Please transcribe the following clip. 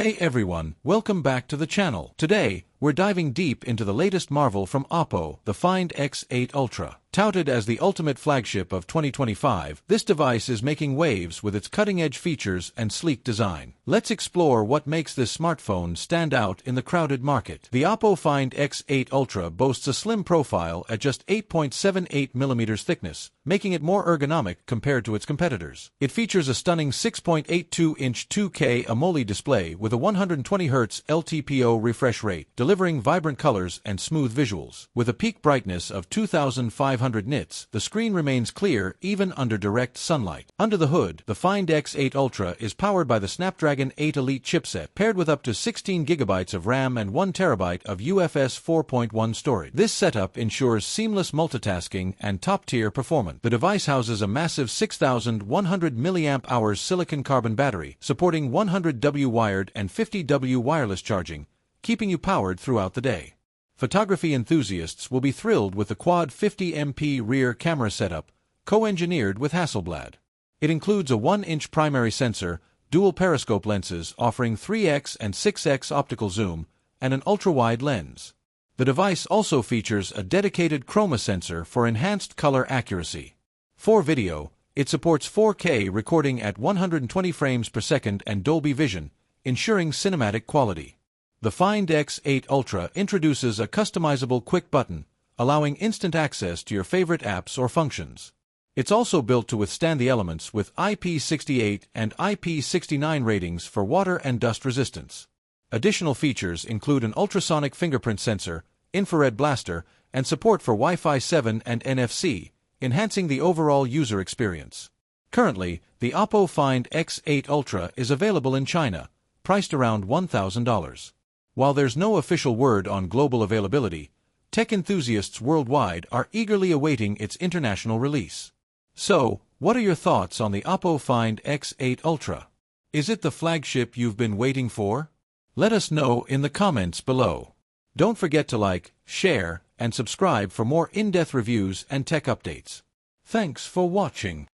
Hey everyone, welcome back to the channel. Today, we're diving deep into the latest marvel from Oppo, the Find X8 Ultra. Touted as the ultimate flagship of 2025, this device is making waves with its cutting-edge features and sleek design. Let's explore what makes this smartphone stand out in the crowded market. The Oppo Find X8 Ultra boasts a slim profile at just 8.78mm thickness, making it more ergonomic compared to its competitors. It features a stunning 6.82-inch 2K AMOLED display with a 120Hz LTPO refresh rate, delivering vibrant colors and smooth visuals. With a peak brightness of 2500 nits, the screen remains clear even under direct sunlight. Under the hood, the Find X8 Ultra is powered by the Snapdragon 8 Elite chipset, paired with up to 16GB of RAM and 1TB of UFS 4.1 storage. This setup ensures seamless multitasking and top-tier performance. The device houses a massive 6100 mAh silicon carbon battery, supporting 100W wired and 50W wireless charging, keeping you powered throughout the day. Photography enthusiasts will be thrilled with the quad 50MP rear camera setup, co-engineered with Hasselblad. It includes a 1-inch primary sensor, dual periscope lenses offering 3x and 6x optical zoom, and an ultra-wide lens. The device also features a dedicated chroma sensor for enhanced color accuracy. For video, it supports 4K recording at 120 frames per second and Dolby Vision, ensuring cinematic quality. The Find X8 Ultra introduces a customizable quick button, allowing instant access to your favorite apps or functions. It's also built to withstand the elements with IP68 and IP69 ratings for water and dust resistance. Additional features include an ultrasonic fingerprint sensor, infrared blaster, and support for Wi-Fi 7 and NFC, enhancing the overall user experience. Currently, the Oppo Find X8 Ultra is available in China, priced around $1,000. While there's no official word on global availability, tech enthusiasts worldwide are eagerly awaiting its international release. So, what are your thoughts on the Oppo Find X8 Ultra? Is it the flagship you've been waiting for? Let us know in the comments below. Don't forget to like, share, and subscribe for more in-depth reviews and tech updates. Thanks for watching.